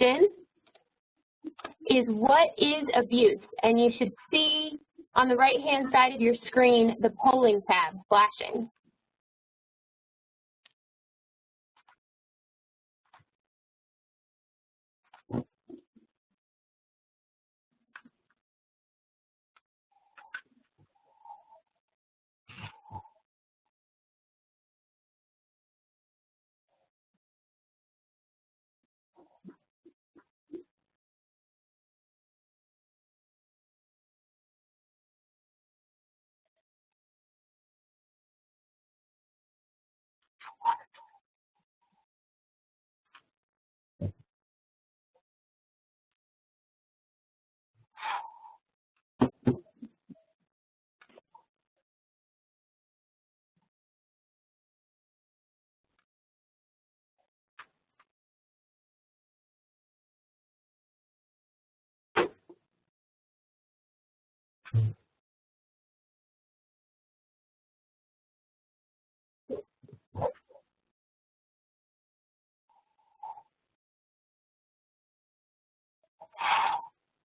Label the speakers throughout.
Speaker 1: question is, what is abuse? And you should see on the right-hand side of your screen the polling tab flashing.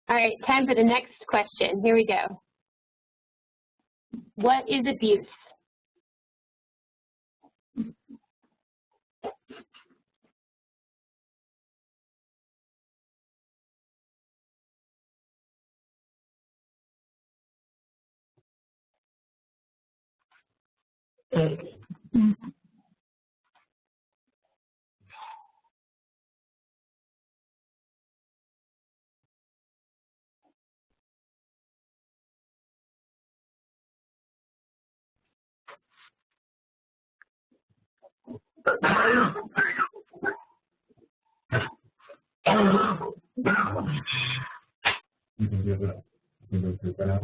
Speaker 1: All right, time for the next question. Here we go. What is abuse?
Speaker 2: You can give it up. You can go through that.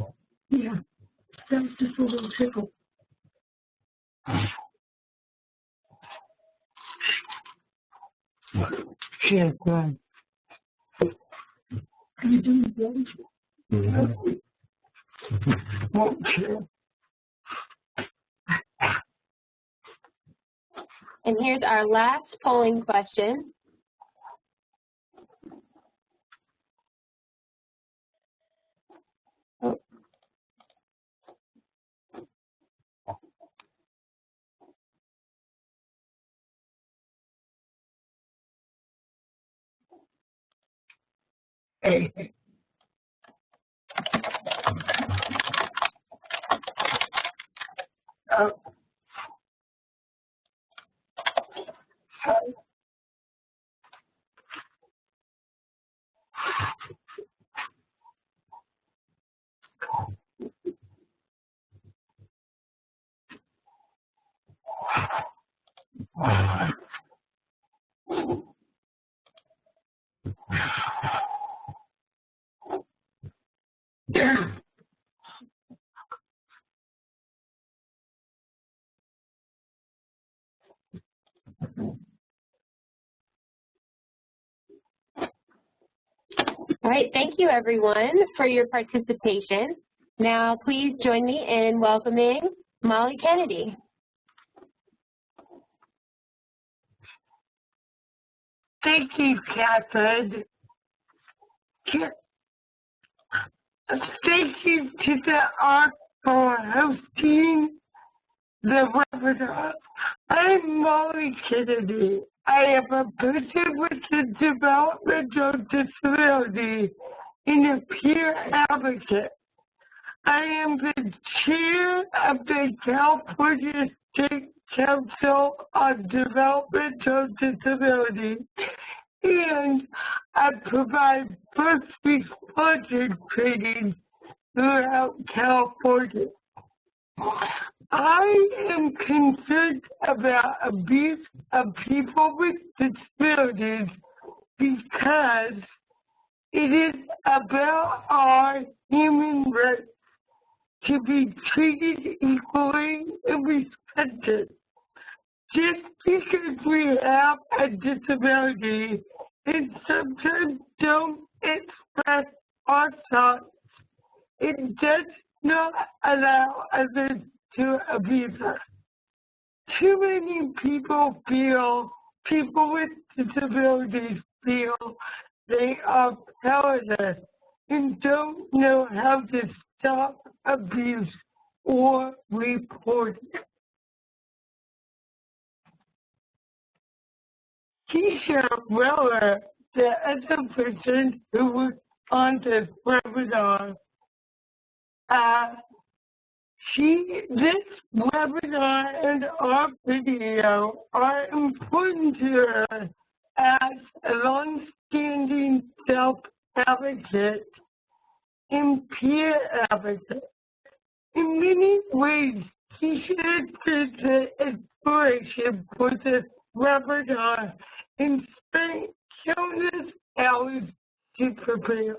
Speaker 3: Yeah, that was just a little tickle. Yeah, good. Are you doing good?
Speaker 2: Mm-hmm.
Speaker 3: Won't you?
Speaker 1: And here's our last polling question. Oh.
Speaker 3: Hey. Oh.
Speaker 1: All right, thank you everyone for your participation. Now please join me in welcoming Molly Kennedy.
Speaker 3: Thank you, Catherine. Thank you to the ARC for hosting the webinar. I'm Molly Kennedy. I am a person with a developmental disability and a peer advocate. I am the chair of the California State Council on Developmental Disability, and I provide first responder training throughout California. I am concerned about abuse of people with disabilities because it is about our human rights to be treated equally and respected. Just because we have a disability and sometimes don't express our thoughts, it does not allow others to abuse us. Too many people with disabilities feel they are powerless and don't know how to stop abuse or report it. Keisha Weller, the other person who was on this webinar, this webinar and our video are important to her as a long-standing self-advocate and peer advocate. In many ways, Keisha is the inspiration for this webinar and spent countless hours to prepare.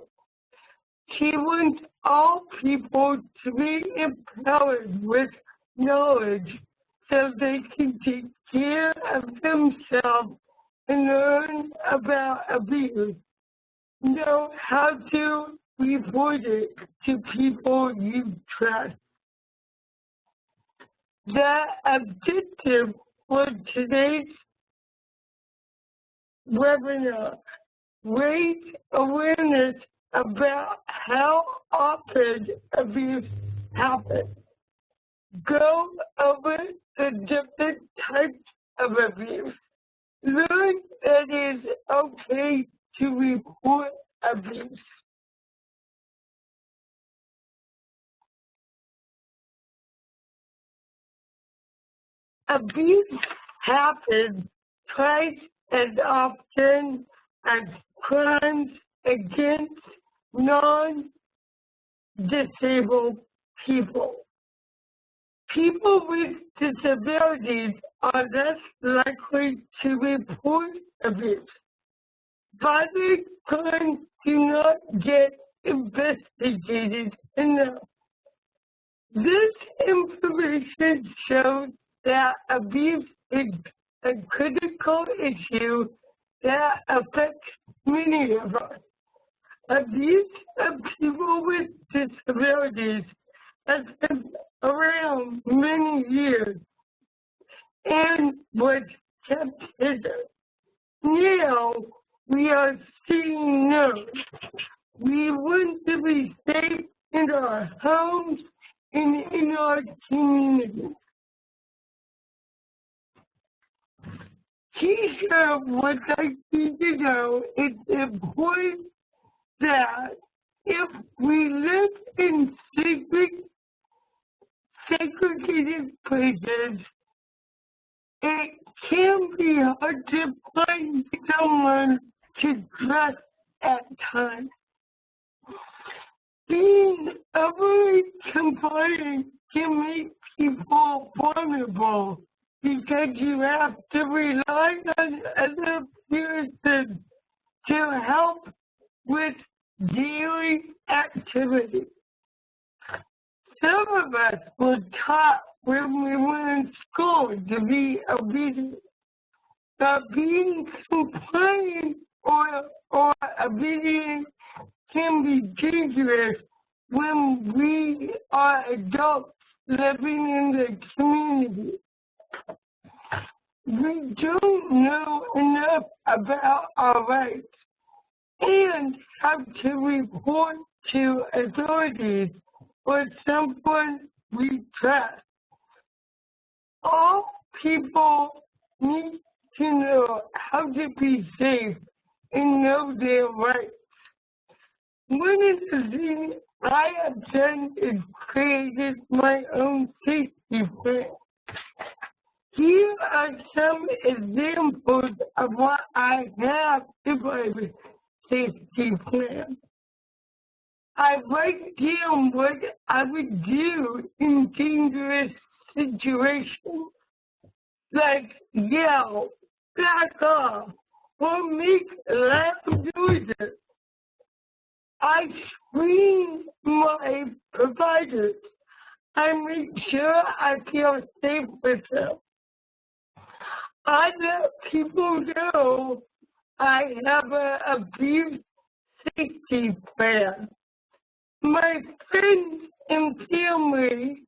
Speaker 3: She wants all people to be empowered with knowledge so they can take care of themselves and learn about abuse. Know how to report it to people you trust. The objective for today's webinar: raise awareness about how often abuse happens. Go over the different types of abuse. Learn that it is okay to report abuse. Abuse happens twice as often as crimes against non-disabled people. People with disabilities are less likely to report abuse. Violent crimes do not get investigated enough. This information shows that abuse is a critical issue that affects many of us. Abuse of people with disabilities has been around many years and was kept hidden. Now we are seeing no. We want to be safe in our homes and in our communities. Keisha would like you to know it's important that if we live in segregated places, it can be hard to find someone to trust at times. Being overly compliant can make people vulnerable because you have to rely on other persons to help with daily activities. Some of us were taught when we were in school to be obedient, but being compliant or obedient can be dangerous when we are adults living in the community. We don't know enough about our rights and how to report to authorities or someone we trust. All people need to know how to be safe and know their rights. One of the things I have done is created my own safety plan. Here are some examples of what I have in my safety plan. I write down what I would do in dangerous situations, like yell, back off, or make loud noises. I screen my providers. I make sure I feel safe with them. I let people know I have an abuse safety plan. My friends and family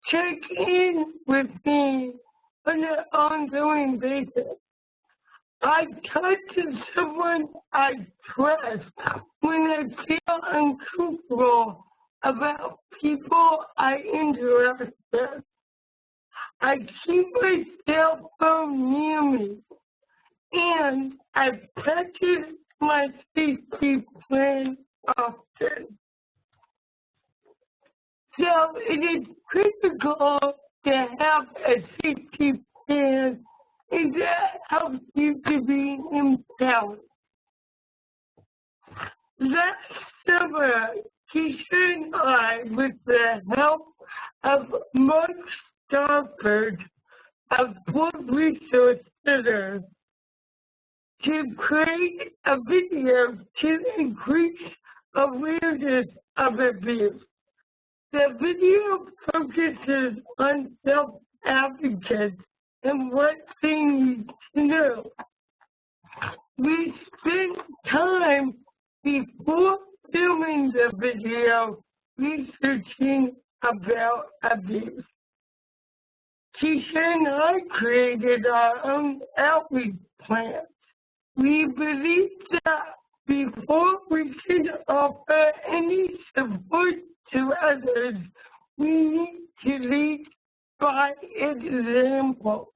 Speaker 3: check in with me on an ongoing basis. I talk to someone I trust when I feel uncomfortable about people I interact with. I keep my cell phone near me, and I practice my safety plan often. So it is critical to have a safety plan, and that helps you to be empowered. Last summer, Keisha and I, with the help of Mark Stafford, a board resource center, to create a video to increase awareness of abuse. The video focuses on self-advocates and what they need to know. We spent time before filming the video researching about abuse. Keisha and I created our own outreach plans. We believe that before we can offer any support to others, we need to lead by example.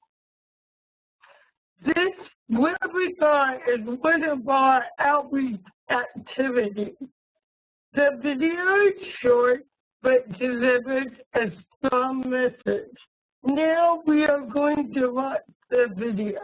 Speaker 3: This webinar is one of our outreach activities. The video is short but delivers a strong message. Now we are going to watch the video.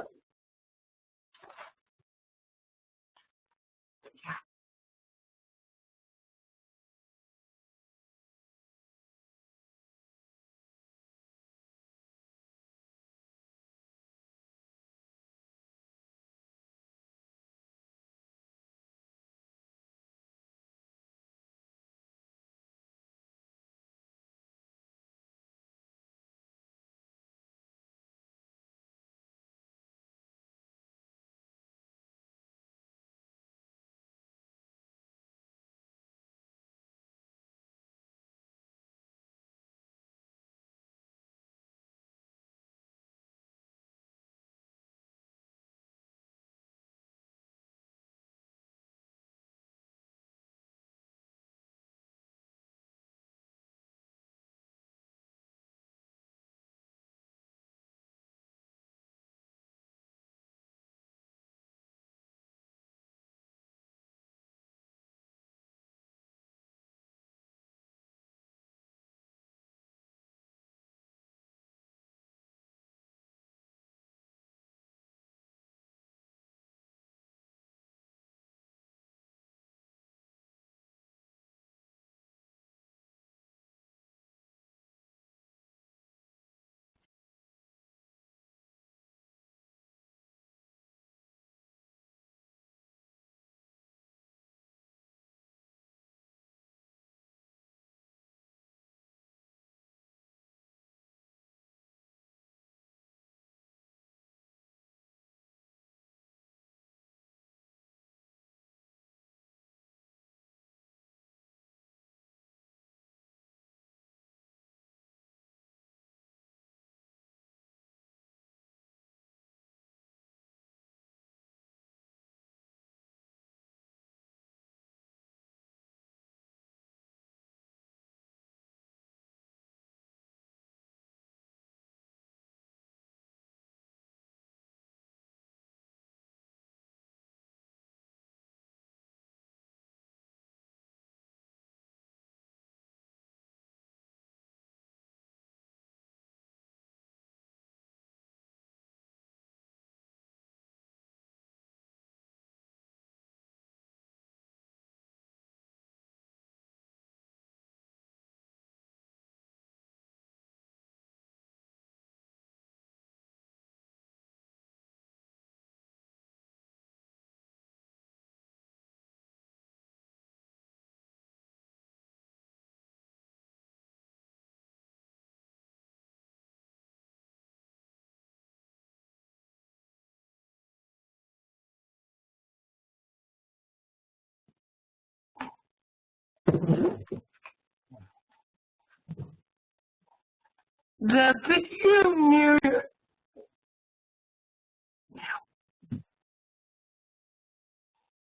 Speaker 3: The video mirror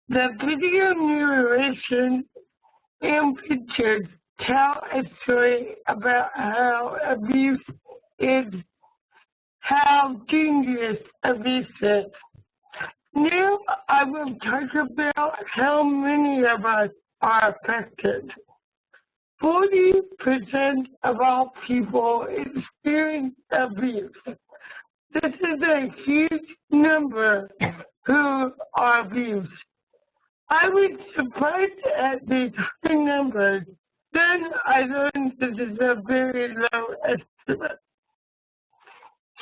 Speaker 3: The video narration and pictures tell a story about how abuse is, how dangerous abuse is. Now I will talk about how many of us are affected. 40% of all people experience abuse. This is a huge number who are abused. I was surprised at these high numbers. Then I learned this is a very low estimate.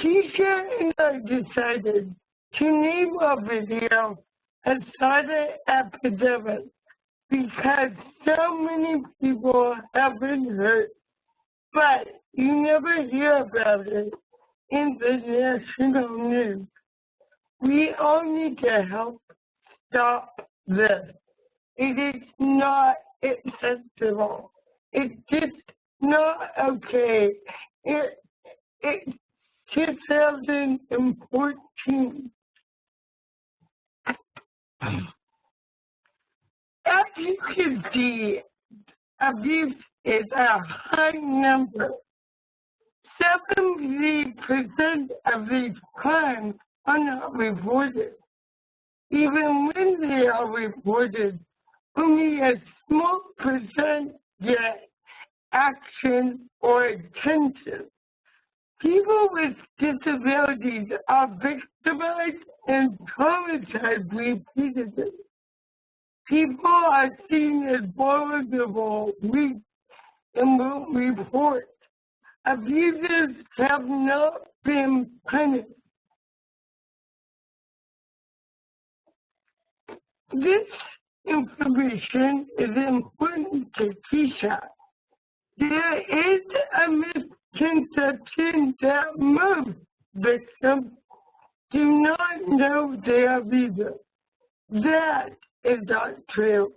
Speaker 3: Keisha and I decided to name our video a silent epidemic because so many people have been hurt, but you never hear about it in the national news. We all need to help stop this. It is not acceptable. It's just not okay. It's 2014. As you can see, abuse is a high number. 70% of these crimes are not reported. Even when they are reported, only a small percent get action or attention. People with disabilities are victimized and traumatized repeatedly. People are seen as vulnerable, weak, and won't report. Abusers have not been punished. This information is important to Keisha. There is a misconception that most victims do not know they are abusers. That is not true.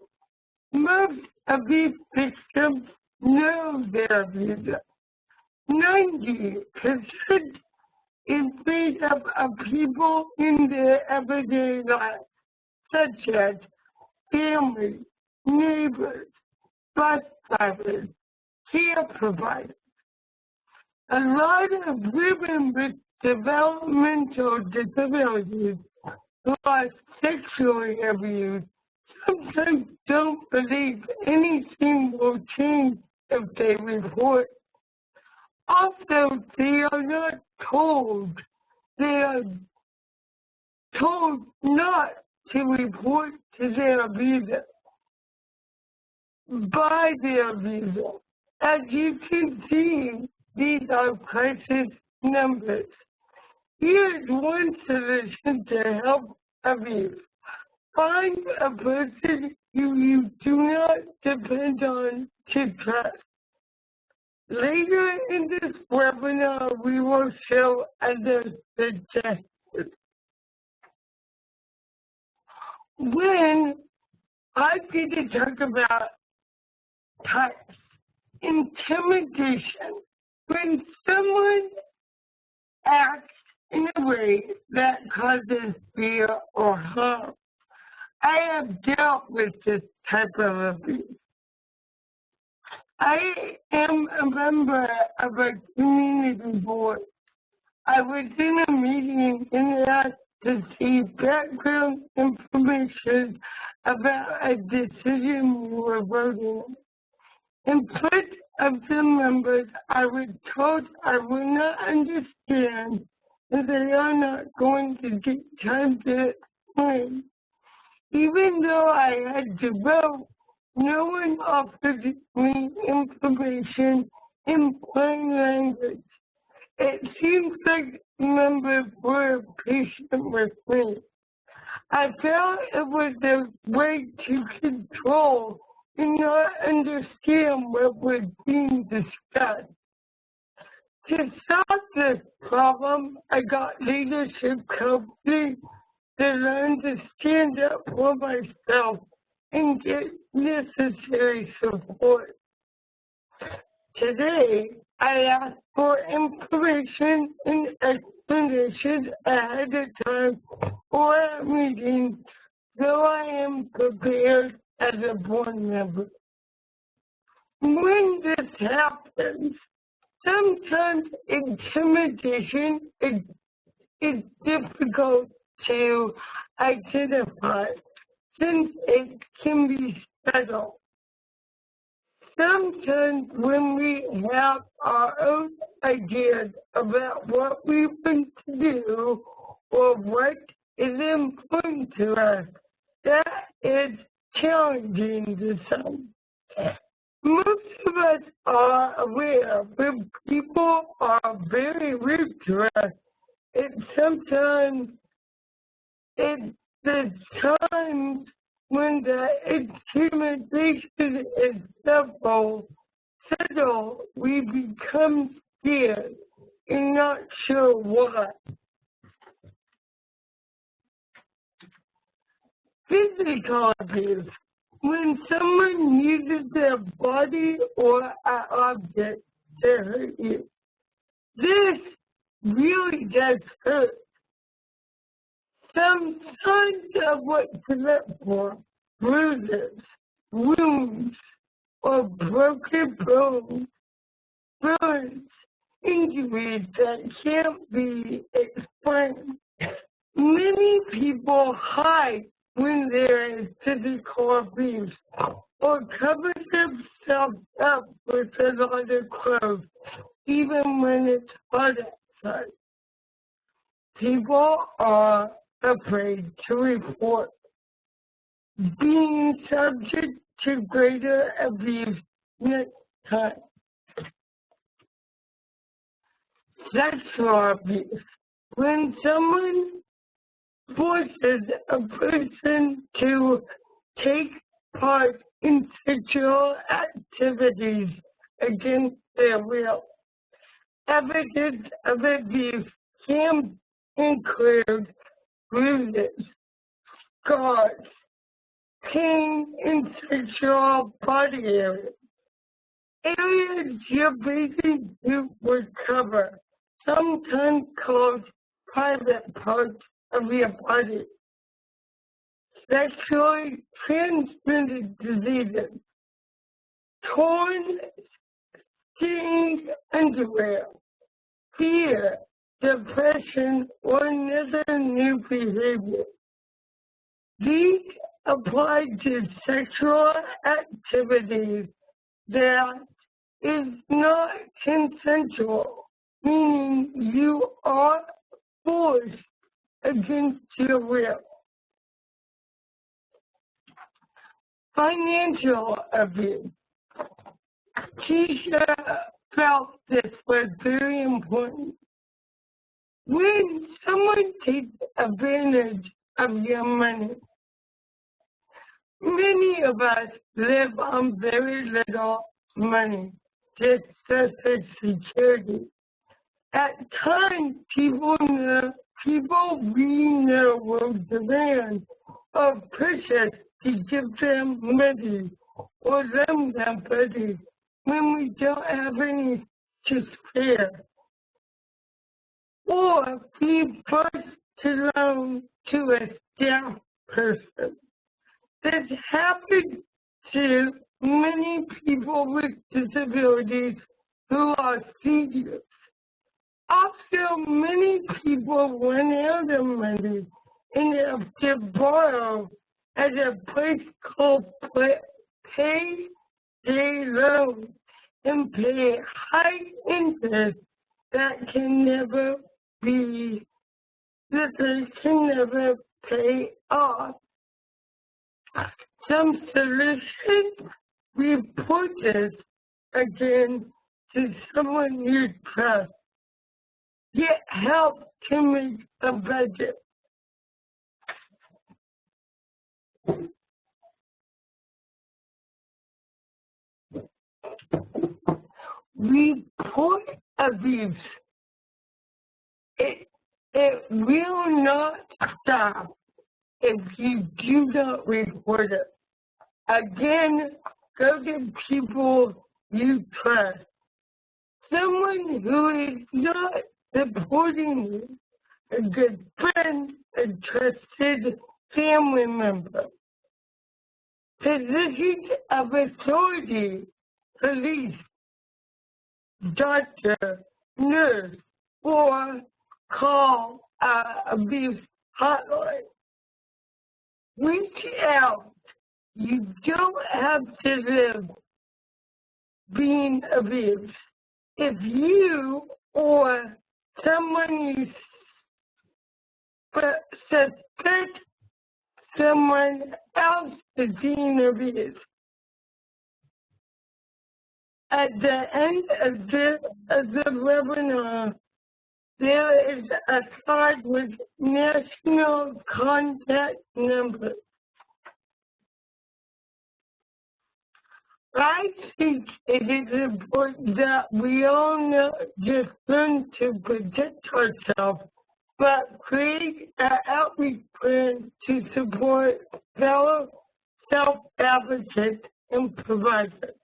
Speaker 3: Most abuse victims know they are abusers. 90% is made up of people in their everyday lives, such as family, neighbors, bus drivers, care providers. A lot of women with developmental disabilities who are sexually abused sometimes don't believe anything will change if they report. Also, they are not told. They are told not to report to their abuser by their abuser. As you can see, these are crisis numbers. Here's one solution to help abuse. Find a person who you do not depend on to trust. Later in this webinar, we will show other suggestions. When I get to talk about types, intimidation, when someone acts in a way that causes fear or harm. I have dealt with this type of abuse. I am a member of a community board. I was in a meeting and asked to see background information about a decision we were voting on. In front of the members, I was told I would not understand and they are not going to get time to explain. Even though I had to vote, no one offered me information in plain language. It seems like members were patient with me. I felt it was a way to control and not understand what was being discussed. To solve this problem, I got leadership coaching to learn to stand up for myself and get necessary support. Today, I ask for information and explanations ahead of time or at meetings so I am prepared as a board member. When this happens, sometimes intimidation is difficult to identify since it can be subtle. Sometimes when we have our own ideas about what we want to do or what is important to us, that is challenging to some. Most of us are aware when people are very rude to us, and sometimes it's the times when the intimidation is subtle, we become scared and not sure why. Physical abuse. When someone uses their body or an object to hurt you, this really does hurt. Some signs of what to look for: bruises, wounds, or broken bones, burns, injuries that can't be explained. Many people hide when there is physical abuse or cover themselves up with a lot of clothes, even when it's hot outside. People are afraid to report being subject to greater abuse next time. Sexual abuse. When someone forces a person to take part in sexual activities against their will. Evidence of abuse can include bruises, scars, pain in sexual body areas. Areas your bathing suit would cover, sometimes called private parts of your body. Sexually transmitted diseases, torn, stained underwear, fear, depression, or another new behavior. These apply to sexual activities that is not consensual, meaning you are forced against your will. Financial abuse. Keisha felt this was very important. When someone takes advantage of your money, many of us live on very little money, just Social Security. At times, people we know will demand or push us to give them money or lend them money when we don't have any to spare. Or be forced to loan to a staff person. This happens to many people with disabilities who are seniors. Also, many people run out of money and have to borrow at a place called payday loan and pay high interest that can never pay off. Some solutions: report this again to someone you trust. Get help to make a budget. Report abuse. It will not stop if you do not report it. Again, go to people you trust. Someone who is not supporting you, a good friend, a trusted family member, positions of authority, police, doctor, nurse, or call abuse hotline. Reach out. You don't have to live being abused. If you or someone you suspect someone else is being abused, at the end of the webinar, there is a card with national contact numbers. I think it is important that we all not just learn to protect ourselves, but create an outreach plan to support fellow self-advocates and providers.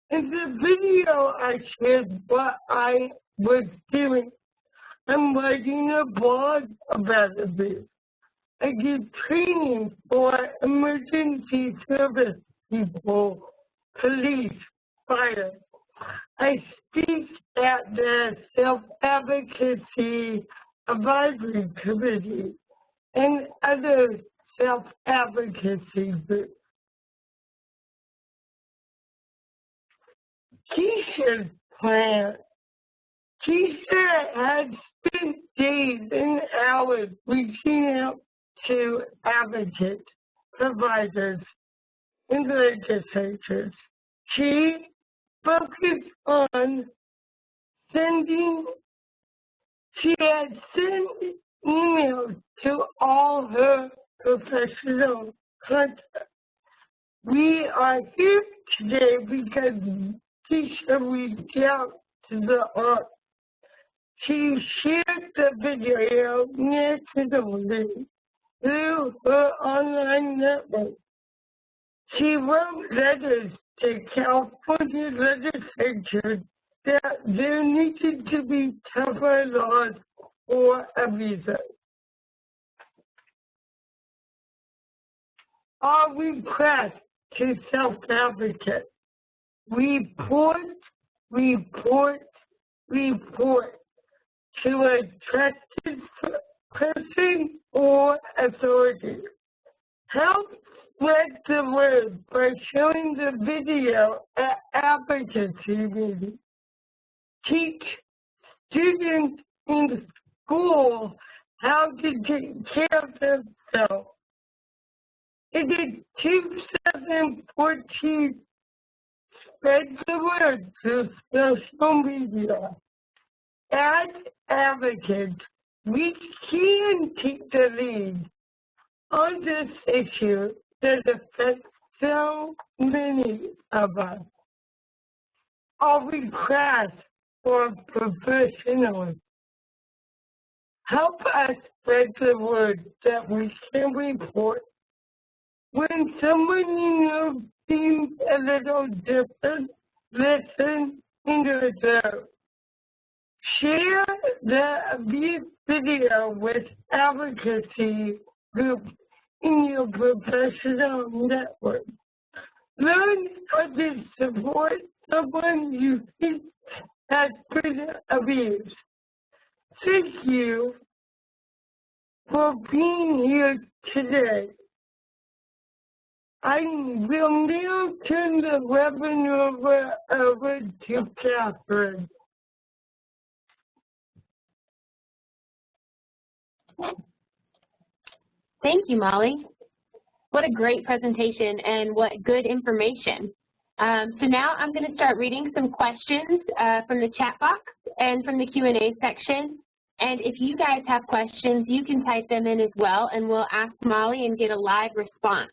Speaker 3: In the video, I shared what I was doing. I'm writing a blog about abuse. I give training for emergency service people, police, fire. I speak at the Self-Advocacy Advisory Committee and other self-advocacy groups. Keisha's plan. Keisha had spent days and hours reaching out to advocates, providers, and legislators. She focused on she had sent emails to all her professional contacts. We are here today because Keisha reached out to the art. She shared the video nationally through her online network. She wrote letters to California legislatures that there needed to be tougher laws for abusers. Our request to self-advocates: report to a trusted person or authority. Help spread the word by showing the video at advocacy meetings. Teach students in school how to take care of themselves. In the 2014, spread the word through social media. As advocates, we can take the lead on this issue that affects so many of us. Our request for professionals: help us spread the word that we can report when someone you know seems a little different. Listen and observe. Share the abuse video with advocacy groups in your professional network. Learn how to support someone you think has been abused. Thank you for being here today. I will now turn the webinar over to Catherine.
Speaker 1: Thank you, Molly. What a great presentation and what good information. So now I'm going to start reading some questions from the chat box and from the Q&A section. And if you guys have questions, you can type them in as well, and we'll ask Molly and get a live response.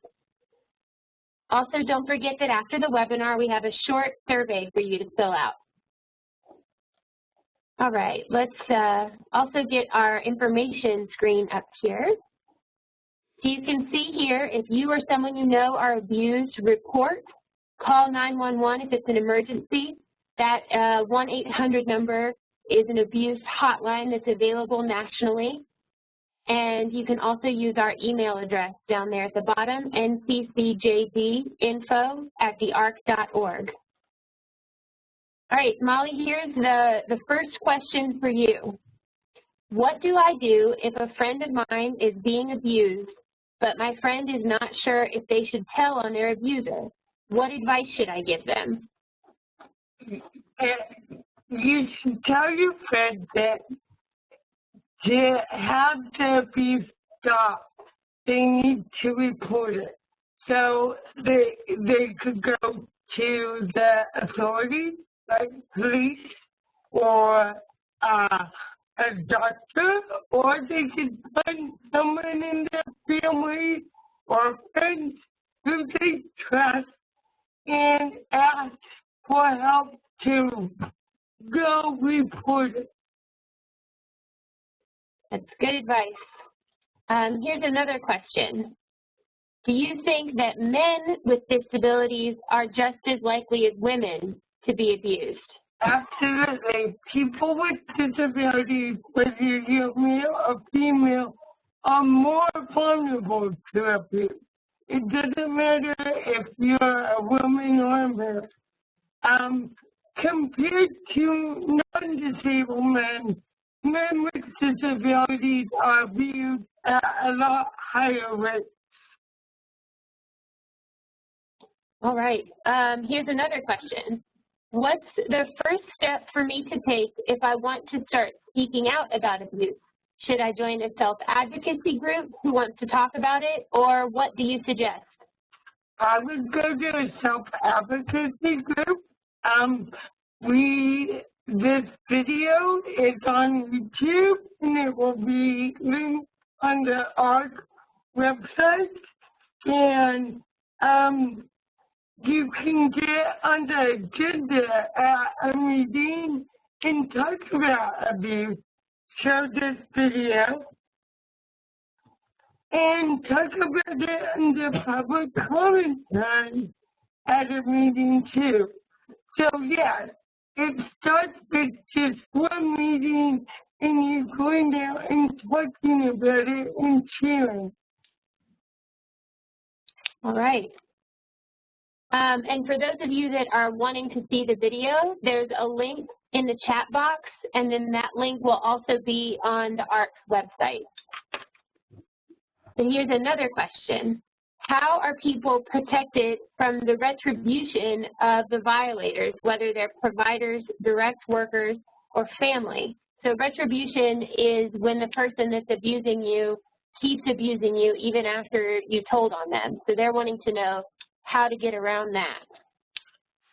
Speaker 1: Also, don't forget that after the webinar, we have a short survey for you to fill out. All right, let's also get our information screen up here. So you can see here, if you or someone you know are abused, report. Call 911 if it's an emergency. That 1-800 number is an abuse hotline that's available nationally. And you can also use our email address down there at the bottom, nccjdinfo@thearc.org. All right, Molly, here's the first question for you. What do I do if a friend of mine is being abused, but my friend is not sure if they should tell on their abuser? What advice should I give them?
Speaker 3: You should tell your friend that to have the abuse stop, they need to report it. So they could go to the authorities, like police or a doctor, or they could find someone in their family or friends who they trust and ask for help to go report it.
Speaker 1: That's good advice. Here's another question. Do you think that men with disabilities are just as likely as women to be abused?
Speaker 3: Absolutely. People with disabilities, whether you're male or female, are more vulnerable to abuse. It doesn't matter if you're a woman or a man. Compared to non-disabled men, men with disabilities are abused at a lot higher rates.
Speaker 1: All right. Here's another question. What's the first step for me to take if I want to start speaking out about abuse? Should I join a self-advocacy group who wants to talk about it, or what do you suggest?
Speaker 3: I would go to a self-advocacy group. This video is on YouTube, and it will be linked on the ARC website. And you can get on the agenda at a meeting and talk about abuse. Show this video and talk about it in the public comment time at a meeting too. So yeah, it starts with just one meeting and you're going out and talking about it and sharing.
Speaker 1: All right. And for those of you that are wanting to see the video, there's a link in the chat box, and then that link will also be on the ARC website. So here's another question. How are people protected from the retribution of the violators, whether they're providers, direct workers, or family? So retribution is when the person that's abusing you keeps abusing you even after you told on them. So they're wanting to know how to get around that.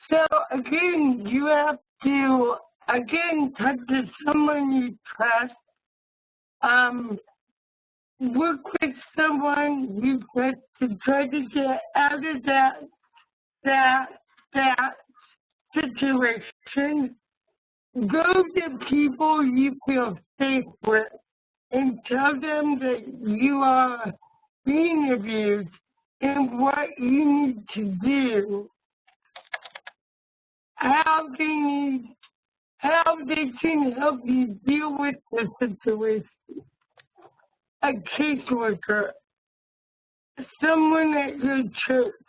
Speaker 3: So again, you have to, talk to someone you trust. Work with someone you trust to try to get out of that situation. Go to people you feel safe with and tell them that you are being abused and what you need to do, how they can help you deal with the situation. A caseworker, someone at your church,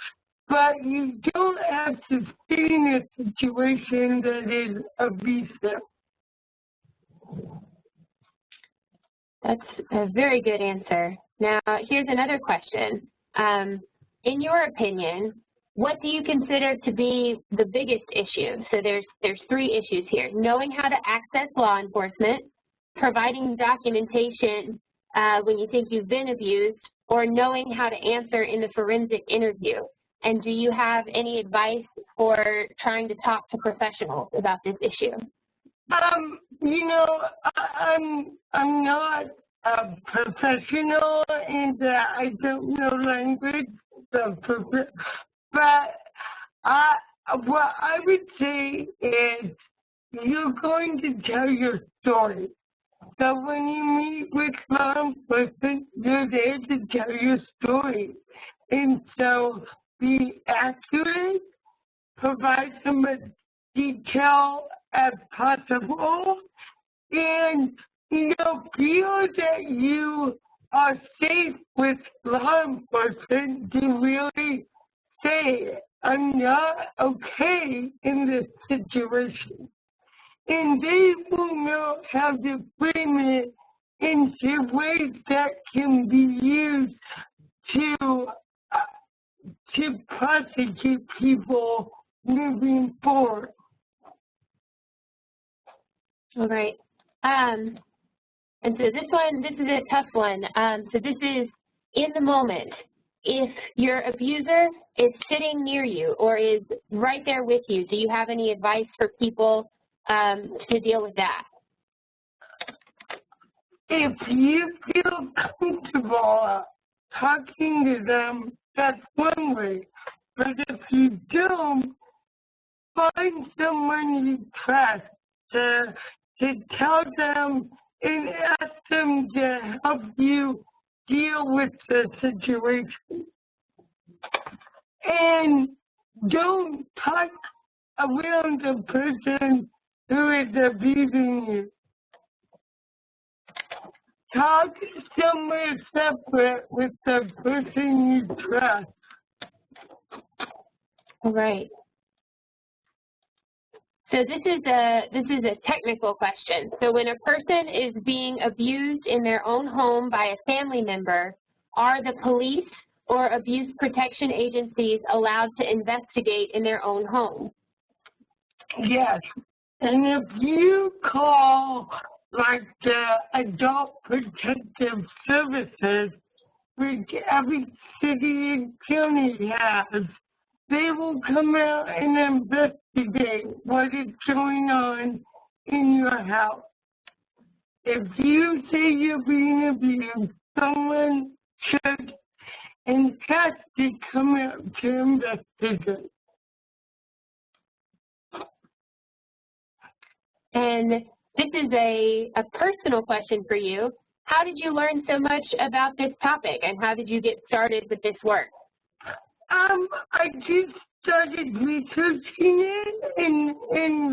Speaker 3: but you don't have to stay in a situation that is abusive.
Speaker 1: That's a very good answer. Now, here's another question. In your opinion, what do you consider to be the biggest issue? So there's three issues here. Knowing how to access law enforcement, providing documentation when you think you've been abused, or knowing how to answer in the forensic interview. And do you have any advice for trying to talk to professionals about this issue?
Speaker 3: You know, I'm not a professional and I don't know language, but what I would say is you're going to tell your story. So when you meet with law enforcement, you're there to tell your story. And so be accurate, provide some detail as possible, and, feel that you are safe with law enforcement to really say, I'm not okay in this situation. And they will know how to frame it into ways that can be used to prosecute people moving forward.
Speaker 1: All right. And so this is a tough one. So this is in the moment. If your abuser is sitting near you or is right there with you, do you have any advice for people to deal with that?
Speaker 3: If you feel comfortable talking to them, that's one way. But if you don't, find someone you trust to tell them and ask them to help you deal with the situation. And don't talk around the person who is abusing you. Talk somewhere separate with the person you trust.
Speaker 1: All right. So this is a technical question. So when a person is being abused in their own home by a family member, are the police or abuse protection agencies allowed to investigate in their own home?
Speaker 3: Yes. And if you call like the Adult Protective Services, which every city and county has, they will come out and investigate what is going on in your house. If you say you're being abused, someone should and has to come out to investigate.
Speaker 1: And this is a personal question for you. How did you learn so much about this topic, and how did you get started with this work?
Speaker 3: I just started researching it and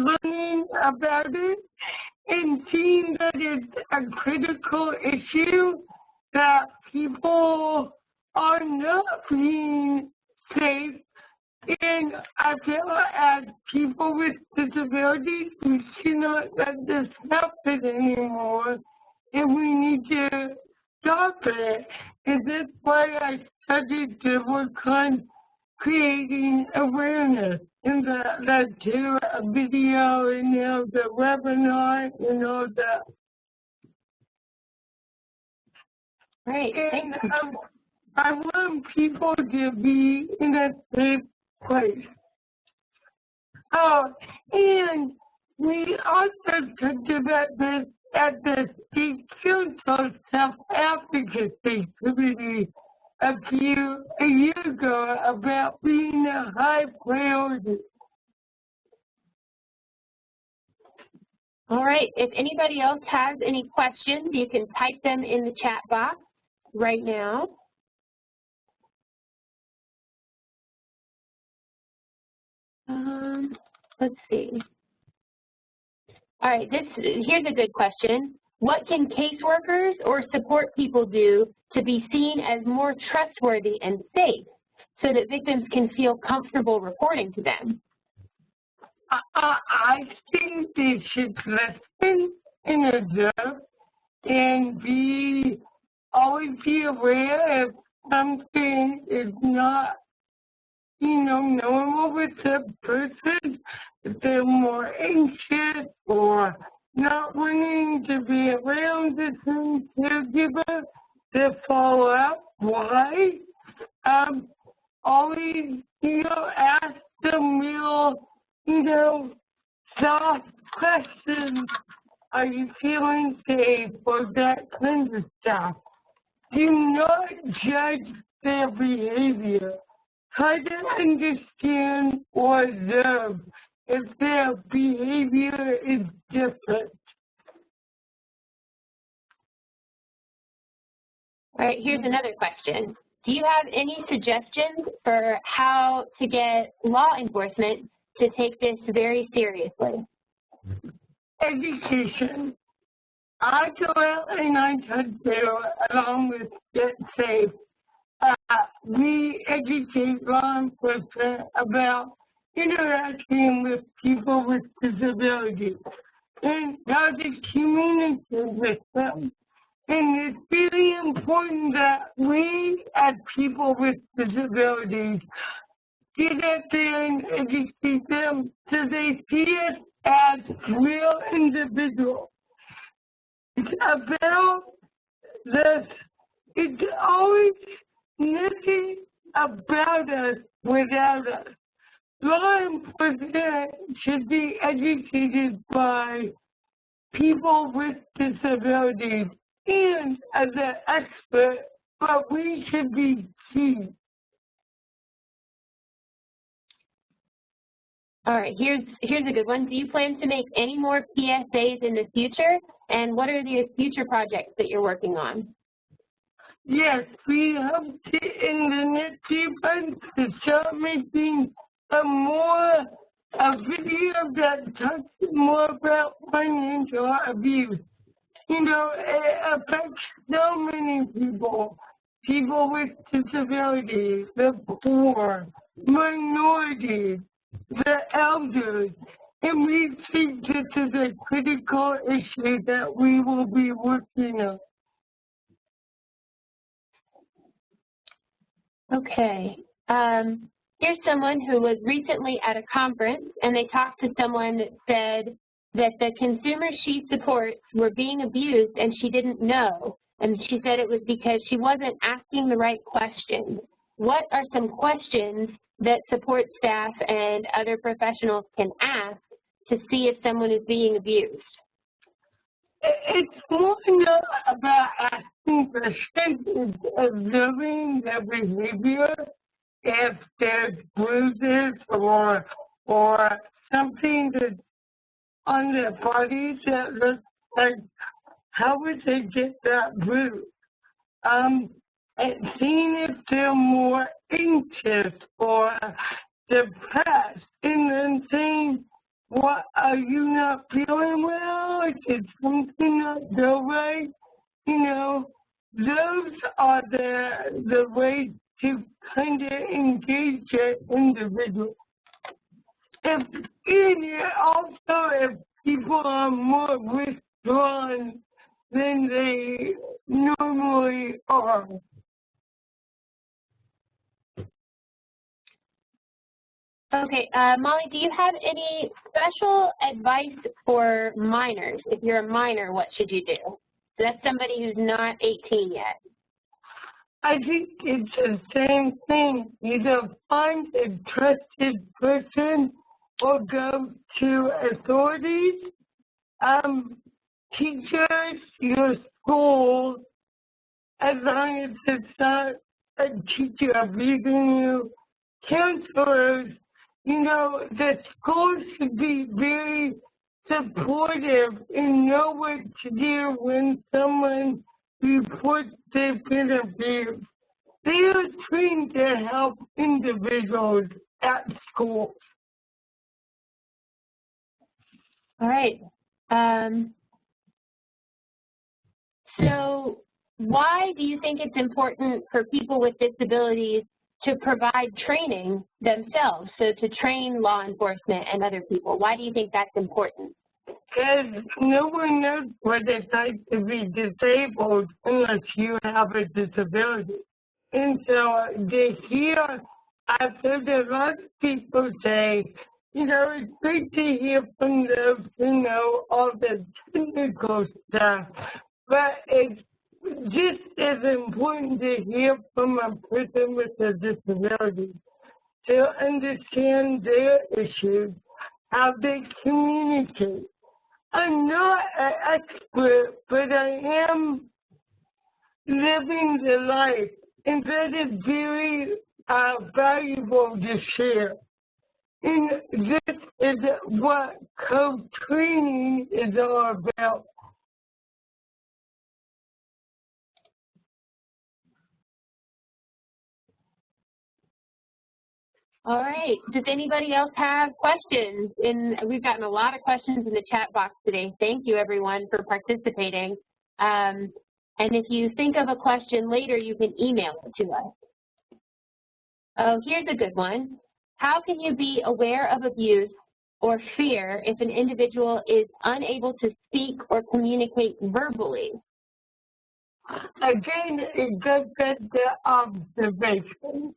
Speaker 3: learning about it and seeing that it's a critical issue, that people are not being safe. And I feel as people with disabilities, we should not let this happen anymore, and we need to stop it. And that's why I started to work on creating awareness, and that led to a video and now the webinar and all that.
Speaker 1: Great,
Speaker 3: And
Speaker 1: thank you.
Speaker 3: I want people to be in a safe place. Oh, and we also talked about this at the State Council Self-Advocacy Committee a year ago about being a high priority.
Speaker 1: All right, if anybody else has any questions, you can type them in the chat box right now. Let's see. All right, here's a good question. What can caseworkers or support people do to be seen as more trustworthy and safe so that victims can feel comfortable reporting to them?
Speaker 3: I think they should listen and observe and always be aware if something is not, normal with the person, if they're more anxious or not wanting to be around the same caregiver, to follow up why. Always, ask them real, soft questions. Are you feeling safe? Or that kind of stuff. Do not judge their behavior. Try to understand or observe if their behavior is different.
Speaker 1: All right, here's another question. Do you have any suggestions for how to get law enforcement to take this very seriously?
Speaker 3: Education. I go out and I touch there along with Get Safe. We educate law enforcement about interacting with people with disabilities and how to communicate with them. And it's really important that we, as people with disabilities, get out there and educate them so they see us as real individuals. It's about this. It's always nothing about us without us. Law enforcement should be educated by people with disabilities and as an expert, but we should be key.
Speaker 1: All right, here's a good one. Do you plan to make any more PSAs in the future? And what are the future projects that you're working on?
Speaker 3: Yes, we have to, in the next few months, to start making a video that talks more about financial abuse. It affects so many people with disabilities, the poor, minorities, the elders, and we think this is a critical issue that we will be working on.
Speaker 1: Okay. Here's someone who was recently at a conference, and they talked to someone that said that the consumers she supports were being abused and she didn't know. And she said it was because she wasn't asking the right questions. What are some questions that support staff and other professionals can ask to see if someone is being abused?
Speaker 3: It's more not about asking questions, it's observing their behavior. If there's bruises or something that's on their bodies that looks like, how would they get that bruise? And seeing if they're more anxious or depressed, and then saying, what, are you not feeling well? Is something not go right? Those are the ways to kind of engage an individual. And also, if people are more withdrawn than they normally are.
Speaker 1: Okay, Molly, do you have any special advice for minors? If you're a minor, what should you do? So that's somebody who's not 18 yet.
Speaker 3: I think it's the same thing. Either find a trusted person or go to authorities, teachers, your school, as long as it's not a teacher abusing you, counselors. The school should be very supportive and know what to do when someone reports they've been abused. They are trained to help individuals at school.
Speaker 1: All right. So why do you think it's important for people with disabilities to provide training themselves, so to train law enforcement and other people? Why do you think that's important?
Speaker 3: Because no one knows what it's like to be disabled unless you have a disability. And so I've heard a lot of people say, it's great to hear from those who know all the technical stuff, but it's just as important to hear from a person with a disability to understand their issues, how they communicate. I'm not an expert, but I am living the life, and that is very valuable to share. And this is what co-training is all about.
Speaker 1: All right. Does anybody else have questions? We've gotten a lot of questions in the chat box today. Thank you, everyone, for participating. And if you think of a question later, you can email it to us. Oh, here's a good one. How can you be aware of abuse or fear if an individual is unable to speak or communicate verbally?
Speaker 3: Again, it goes back to observation.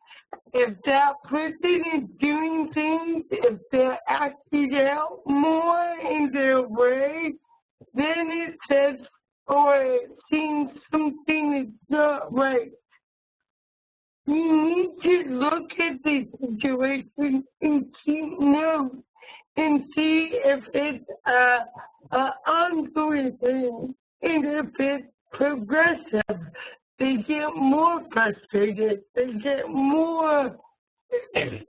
Speaker 3: If that person is doing things, if they're acting out more in their way, then it says or it seems something is not right. You need to look at the situation and keep notes and see if it's an ongoing thing. And if it's progressive, they get more frustrated. They get more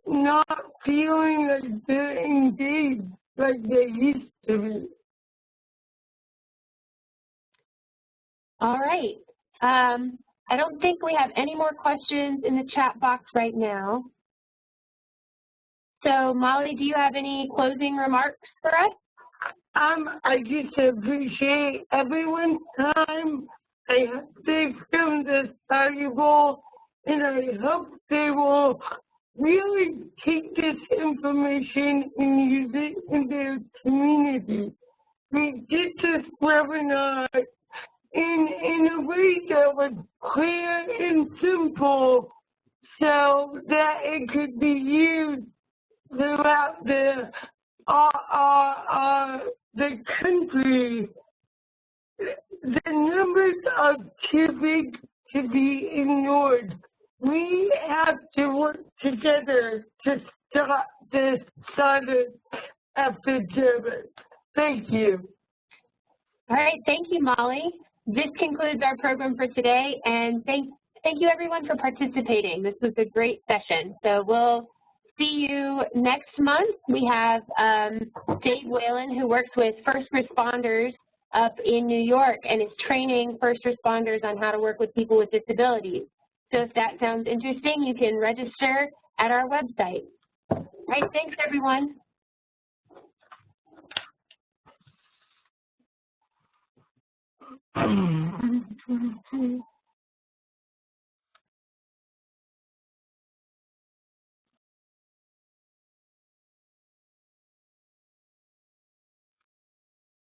Speaker 3: not feeling like they're engaged like they used to be.
Speaker 1: All right. I don't think we have any more questions in the chat box right now. So, Molly, do you have any closing remarks for us?
Speaker 3: I just appreciate everyone's time. I hope they found this valuable, and I hope they will really take this information and use it in their community. We did this webinar in a way that was clear and simple so that it could be used throughout the country. The numbers are too big to be ignored. We have to work together to stop this silent epidemic. Thank you.
Speaker 1: All right, thank you, Molly. This concludes our program for today, and thank you everyone for participating. This was a great session. So we'll see you next month. We have Dave Whalen, who works with first responders up in New York and is training first responders on how to work with people with disabilities. So if that sounds interesting, you can register at our website. All right, thanks everyone.